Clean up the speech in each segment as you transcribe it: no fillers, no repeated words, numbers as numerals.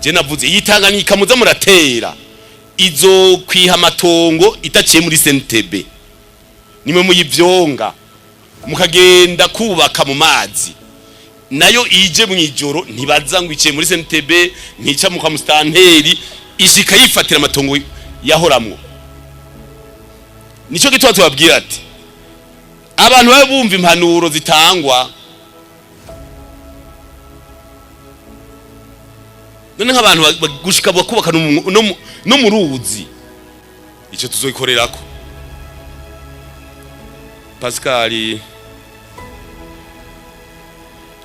je navuze yitanganyika muza muratera izo kwiha amatongo itaciye muri CNTB nimwe muyivyonga mukagenda kubaka mu mazi nayo ije mwijoro ntibaza ngo iciye muri CNTB ntica mu kamustanteri ishika yifatira amatongo yahoramwo. Nico gitwa tubabwira ati abantu babe bumva impanuro zitangwa none nk'abantu gushika bakubaka no mu ruzi ico tuzoyikorerako. Pascal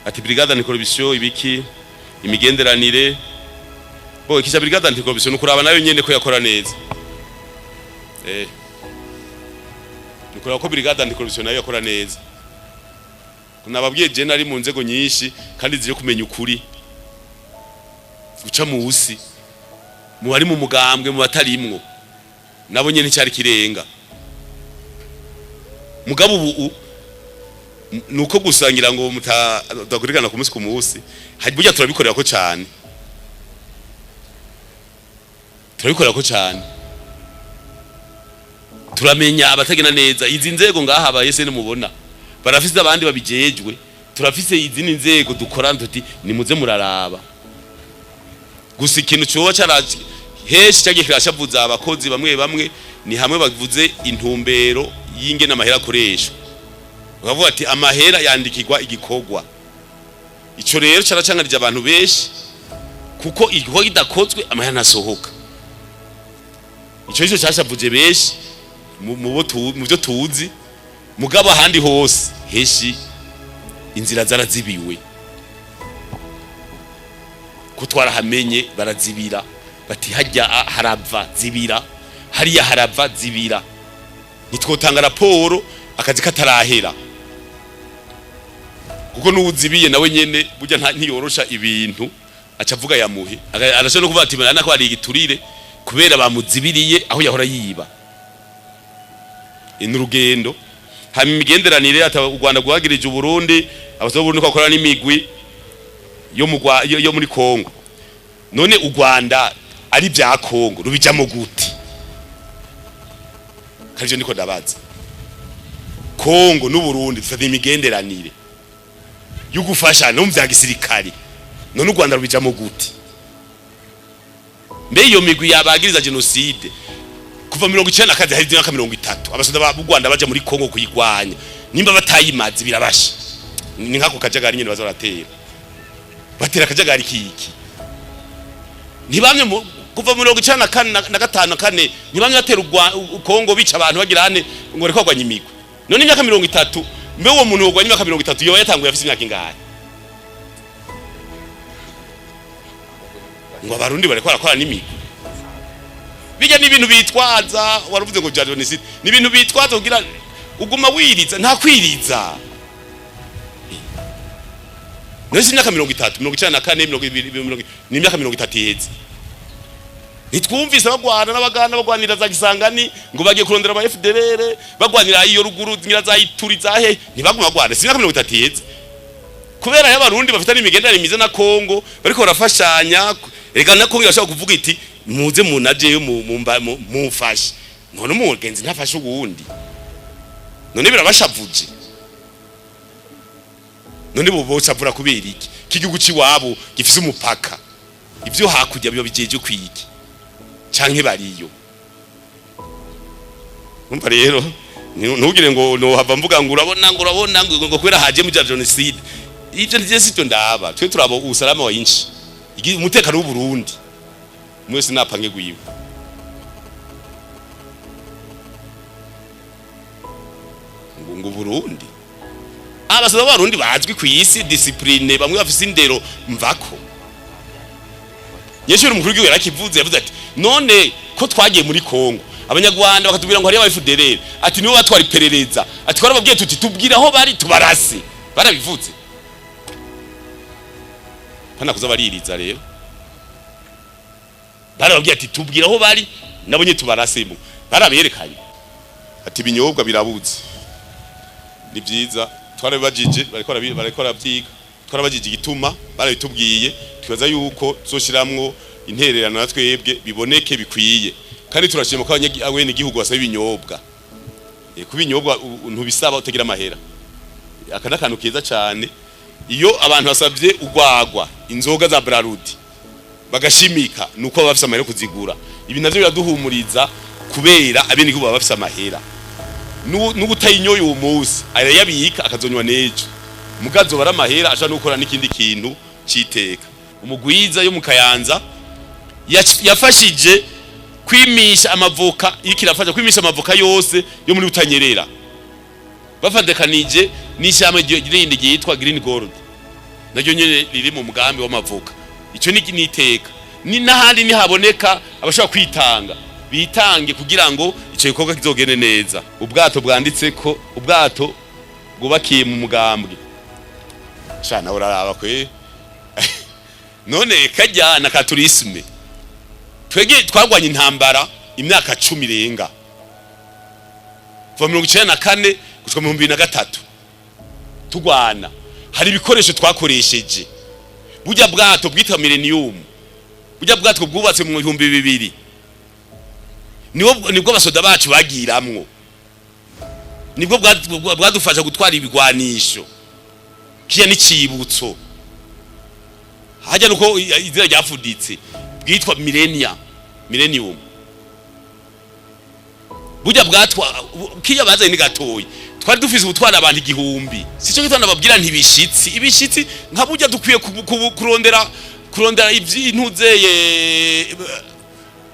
ati brigade anticorruption ibiki imigenderanire bo ikisha brigade anticorruption ukuraba nayo nyene ko yakora neza nukuraba ko brigade anticorruption nayo yakora neza kunababwiye je nari mu nzego nyinshi kandi zije kumenya ukuri guca mu usi mu bari mu mugambwe mu batarimwo nabo nyene cyari kirenga mugabo ubu nuko gusangira ngo mutakurikana ku munsi ku munsi burya turabikorera ko cyane turamenya abatagena neza izi nzego ngaha abayese mubona barafise abandi babijejwe turafise izindi nzego dukora ntuti nimuze muraraba gusa ikintu cyoba cyaraje heshi cyagiye kirashavuza abakozi bamwe ni hamwe bavuze intumbero y'ingena amahera akoreshwa bavuga ati amahera yandikirwa igikorwa ico rero caracangarije abantu beshi kuko igikorwa kidakozwe amahera nasohoka ico cyashavuje beshi mu byo tuzi mugabo ahandi hose heshi inzira zarazibiwe kutwara hamenye barazibira bati hajya harava zibira hariya harava zibira nitwotanga raporo akazi katarahera kuko nuzibiye nawe nyene burya ntiyorosha ibintu acavuga yamuhe arashobora no kuvuga ati bana ko ari igiturire kubera bamuzibiriye aho yahora yiba inurugendo hami migenderanire ata u Rwanda guhagirije Uburundi abazoburundi ko akorana n'imigwi yo muri Kongo none u Rwanda ari bya Kongo rubijamo guti kaje niko ndabaza Kongo n'Uburundi dufite imigenderanire yo gufasha no mvya gisirikari none u Rwanda rubijamo guti mbe iyo migwi yabagiriza genocide kuva 1990 hari 30 abasoda ba Rwanda baje muri Kongo kuyigwanya nimba batayimazi birabasha ni nkako kajagari nyene bazoratera batera kajagari kiki ntibamye kuva 1995 kane ntibamye batera Kongo bica abantu bagira hane ngo reko gwanya imigwe none imyaka 30 mbe uwo muntu wogwanya imyaka 30 yo yatanguye afite imyaka ingahe ngo abarundi bareko barakora n'imigwe bijya n'ibintu bitwaza waravuze ngo genocide n'ibintu bitwaza kugira uguma wiriza nta kwiriza nese imyaka 30 1994 ni imyaka 30 iheze nitwumvise bagwana n'abagana bagwanira za Gisangani ngo bagiye kurondera aba FDLR bagwanira iyo ruguru nyira za Ituri zahe ntibaguma bagwana si imyaka 30 iheze kubera y'abarundi bafite n'imigenderanire mize na Kongo bariko barafashanya ega na Kongo irashaka kuvuga iti muze munaje mufashe none umugenzi ntafashe ubundi none birabashavuje none bo bocavura kubera iki kigihugu ciwabo gifise umupaka ivyo hakujya biba bijeje kwiki canke bariyo umva rero ntugire ngo no hava mvuga ngo urabona ngo kwera haje mu genocide ivyo ndiye sito ndaba twe turabo usalama wa inchi umutekano w'u Burundi mwese napange gwiwe ngo Burundi abasoda b'abarundi bazwi ku isi discipline bamwe bafise indero mvako yeshuri umukuru w'igihugu yarakivuze yavuze ati none ko twagiye muri Kongo abanyarwanda bakatubwira ngo hari aba FDLR ati nibo batwara iperereza ati twarababwiye tuti tubwira aho bari tubarase barabivuze hana kuza baririza rero barababwiye ati tubwira aho bari nabonye tubarasemo baraberekanye ati binyobwa birabuze ni byiza twarabajije bariko rabyiga twarabajije igituma barabitubwiye twibaza yuko zoshiramwo intererano natwebwe biboneke bikwiye kandi turashima ko abene igihugu basaba ibinyobwa kuba ibinyobwa ntubisaba utagira amahera akana kantu keza cyane iyo abantu basabye ugwagwa inzoga za Brarudi bagashimika nuko bafise amahera kuzigura ibi navyo biraduhumuriza kubera abene igihugu bafise amahera n'ubutayinyoye uwo munsi arayabika akazonywa nejo mugazo baramahera asha nukora n'ikindi kintu citeka umugwiza yo mu Kayanza yafashije kwimisha amavoka ikirafasha kwimisha amavoka yose yo muri Butanyerera bafandekanije n'ishyamba rindi ryitwa Green Gold naryo nyene riri mu mugambi w'amavoka ico ni niteka ni nahandi ni haboneka abashaka kwitanga bitange kugira ngo ico gikorwa kizogene neza ubwato bwanditse ko ubwato bwubakiye mu mugambwe shana uraraba kwe none kajya na katurisme twege twagwanye intambara imyaka 10 renga kuva 1994 gushika 2003 tugwana hari ibikoresho twakoresheje burya bwato bwita Millennium burya bwato bwubatse mu 2000 nibwo basoda bacu bagiramwo nibwo bwadufasha gutwara ibigwanisho kiya n'icibutso hajya nuko izina ryafuditse bwitwa Millennium burya bwatwa kiya bazaye ni gatoyi twari dufise ubutwara abantu igihumbi sico gitana babwira ntibishitsi ibishitsi nka burya dukwiye kurondera ivyintuzeye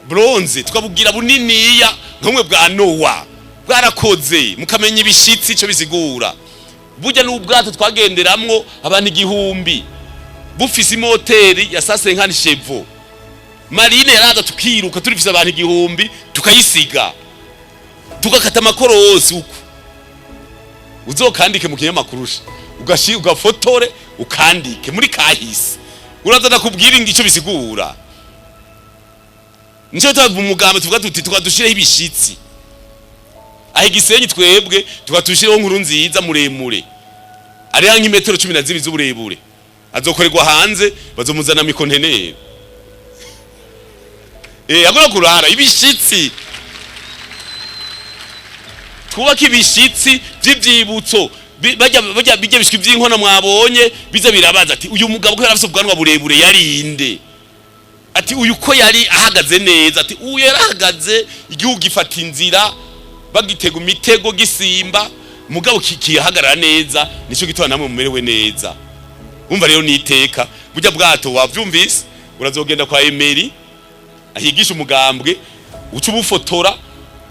bronze tukabubwira buniniya nkamwe bwa Noah bwarakoze mukamenya ibishitsi ico bizigura burya n'ubwato twagenderamwo abantu igihumbi bufise imoteri ya sasenkani chevo marine yaraza tukiruka turifise abantu igihumbi tukayisiga tukakata amakorosi uko uzokandike mu kinyamakuru ugafotore ukandike muri kahise uraza nakubwira ico bisigura nico twavuga umugambo tuvuga tuti tukadushireho ibishitsi aho Gisenyi twebwe tukadushireho nkuru nziza muremure ari hangi metero 12 z'uburebure azokorerwa hanze bazomuzana mu konteneri agora kurara ibishitsi twubaka ibishitsi by'ivyibutso bajya bijye bishwe by'inkona mwabonye bize birabaza ati uyu mugabo ko yarafise ubwanwa burebure yarinde ati uyu ko yari ahagaze neza ati uyu yarahagaze igihugu gifata inzira bagitega imitego gisimba mugabo kihagarara neza nico gitwa namwe mumerewe neza umva rero niteka burya bwato wavyumvise urazogenda kwa Emery ahigisha umugambwe uca ubufotora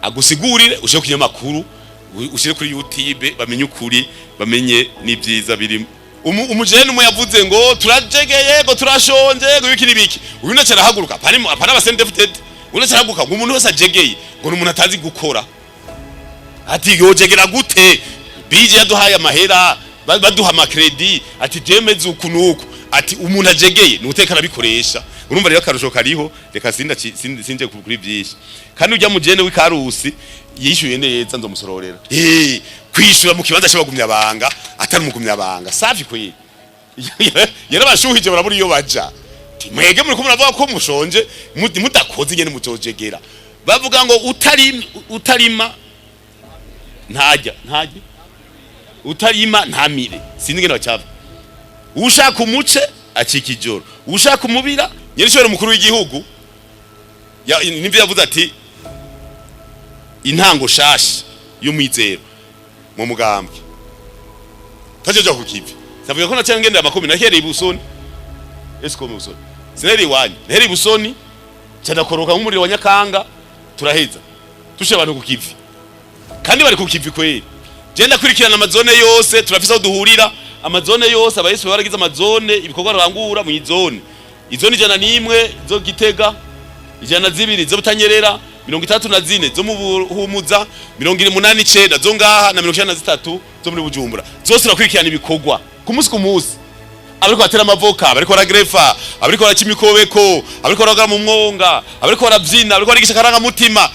agusigurire ushe kinyamakuru ushire kuri YouTube bamenye ukuri bamenye n'ibyiza biri umujene umwe yavuze ngo turajegeye ngo turashonje ngo biki nibiki uyu nacara haguruka apana abasendefted unacara haguruka ngo umuntu wese ajegeye ngo umuntu atazi gukora ati yojegera gute bije yaduhaye amahera baduha amakredi ati jemeze ukunuko ati umuntu ajegeye nutekana bikoresha urumva rero karusho kariho reka sinje kuri byinshi kandi ujya mujene w'ikarusi yishyuye neza nzomusororera kwishura mu kibanza cy'abagumya abanga atari umugumya abanga safi kwe yarabashuhije baraburi iyo baja mwege muri kumuravuga ko mushonje mudakoze nyene muzojegera bavuga ngo utarima ntajya utarima ntamire sinzi ngene bacava ushaka umuce acika ijoro ushaka umubira nyerishore mukuru w'igihugu nimvye yavuze ati intango shashi y'umwizero mu mugambwe tajeje kukivi savuga ko nacengendera makumi nahereye ibusoni esiko mu busoni sineri wani nahereye ibusoni cyadakoroka nk'umuriro wa Nyakanga turaheza tushe abantu kukivi kandi bari kukivi kweli genda kurikirana amazone yose turafisa aho duhurira amazone yose abayese baragize amazone ibikorwa rangura mu izone izone 101 zo Gitega 102 zo Butanyerera 34 zo mu Buhumuza 89 zo ngaha na 93 zo muri Bujumbura zose turakurikirana ibikorwa ku munsi abariko batera amavoka abariko baragrefa abariko barakimikobeko abariko baraga mu mwonga abariko baravyina abariko barigisha karanga mutima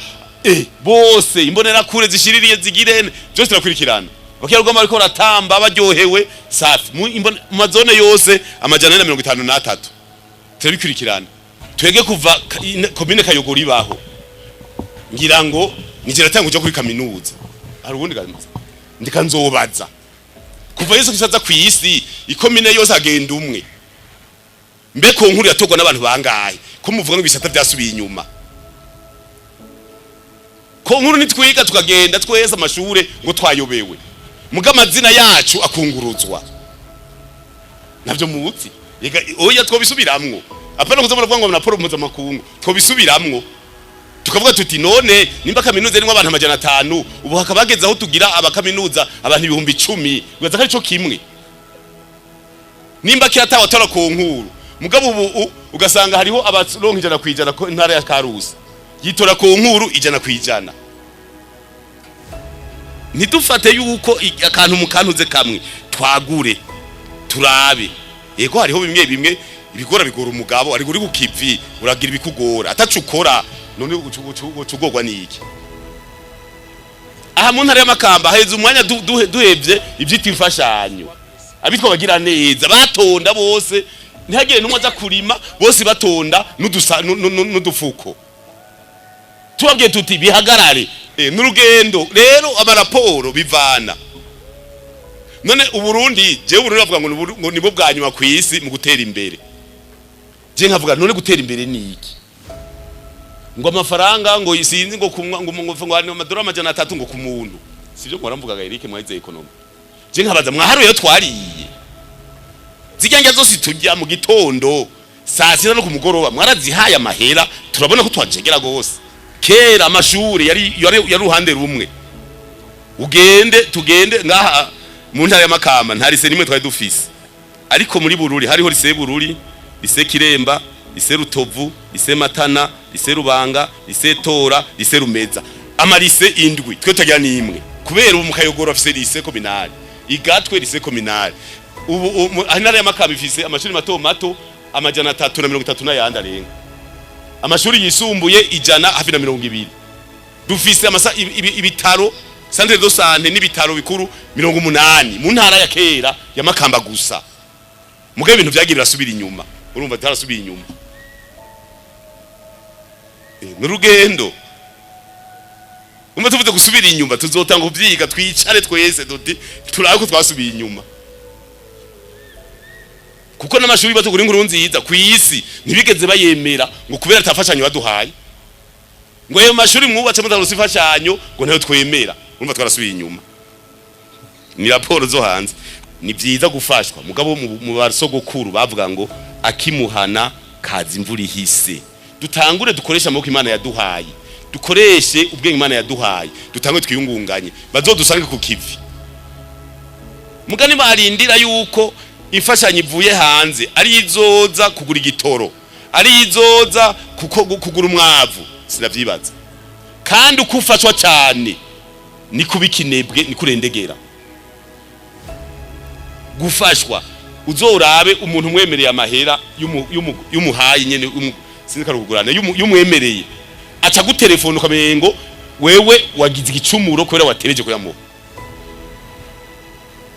bose imbonera kure zishiririye zigirene byose turakurikirana bakirugoma ariko ratamba baryohewe safi mu mazone yose amajana 153 turabikurikirana twege kuva komine Kayogoro ibaho ngira ngo nigera tanguja kuri kaminuza hari ubundi ndikanzobaza kuva Yesu kisaza kwisi ikomine yose agenda umwe mbeko nkuru yatogwa n'abantu bangaye ko muvuga ngo bisata byasubiye inyuma ko nkuru nitwiga tukagenda tweza amashure ngo twayobewe muga amazina yacu akunguruzwa navyo muzi oya twobisubiramwo apana kuzabona kuvuga ngo na Paul mpuzamakungu twobisubiramwo tukavuga tuti none nimba kaminuza irimo abantu 500 ubu hakabageza aho tugira abakaminuza abantu 10,000 ugaza ko arico kimwe nimba kiratawa tora ku nkuru mugabo ubu ugasanga hariho abaronka ijana kwijana ko intara ya Karusi yitora ku nkuru ijana kwijana ntidufate yuko akantu mukantuze kamwe twagure turabe yego hariho bimwe ibigora bigora umugabo ari guri kukivi uragira ibikugora atacukora none ucugorwa niki aha mu ntara y'amakamba haheze umwanya duhevye ivyita imfashanyo abitwa bagira neza batonda bose ntihagire numwe aza kurima bose batonda n'udufuko tubabwiye tuti bihagarare n'urugendo rero amaraporo bivana none Uburundi je Uburundi bavuga ngo nibo bwanyuma kwisi mu gutera imbere je nkavuga none gutera imbere niki ngo amafaranga ngo isinzi ngo amadora amajana 3 ngo ku muntu sivyo mwaramvugaga Eric mwahize economy je nkabaza mwaharuye twariye zijyanja zose tujya mu gitondo saa 6 no ku mugoroba mwarazihaye amahera turabona ko twajegera gose kera amashure yari ruhande rumwe tugende ngaha mu ntara y'amakamba ntarise nimwe twari dufise ariko muri Bururi hariho lise Bururi lise Kiremba lise Rutovu lise Matana lise Rubanga lise Tora lise Rumeza amalise indwi twe tajya nimwe kubera ubu mu Kayogoro afise lise kominali igatwe lise kominali ubu intara y'amakamba ifise amashuri mato amajana 330 n'ayandi arenga amashuri yisumbuye ijana hafi na 200 dufise ibitaro centre de santé n'ibitaro bikuru 80 mu ntara ya kera ya Makamba gusa mugabe ibintu byagirira subira inyuma urumva tarasubira inyuma n'urugendo umva tuvuze gusubira inyuma tuzotanga ubyiga twicare twese duti turako twasubiye inyuma kuko n'amashuri batugura inkuru nziza kwisi ntibigeze bayemera ngo kubera tafashanyo baduhaye ngo ayo mashuri mwubatse mutarusi fashanyo ngo ntayo twemera urumva twarasubiye inyuma ni raporo zo hanze ni byiza gufashwa mugabo mu basogokuru bavuga ngo akimuhana kazi imvura ihise dutangure dukoresha amaboko Imana yaduhaye dukoreshe ubwenge Imana yaduhaye dutangwe twiyungunganye bazodusange ku kivi mugani barindira yuko imfashanyo ivuye hanze ari izoza kugura igitoro ari izoza kugura umwavu sinavyibaza kandi ukufashwa cyane ni kubikinebwe ni kurendegera gufashwa uzorabe umuntu umwemereye amahera y'umuhaye nyene sinzikarugurana y'umwemereye aca gutelefona ukamengo wewe wagize igicumuro kubera watereje kuyamuha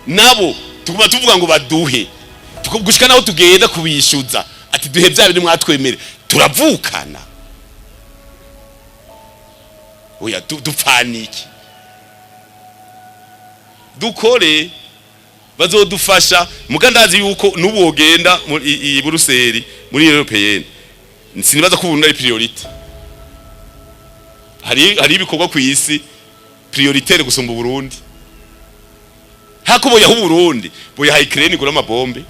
nabo tukuma tuvuga ngo baduhe gushika naho tugenda kubishuza ati duhe bya bindi mwatwemere turavukana oya dupfaniki dukore bazodufasha mugandazi yuko n'ubogenda i Buruseli muri Européenne sinibaza ko ubuntu ari priority hari ibikorwa ku isi prioritaire gusumba Burundi hako boya hu Burundi boya ha Ukraine gura amabombe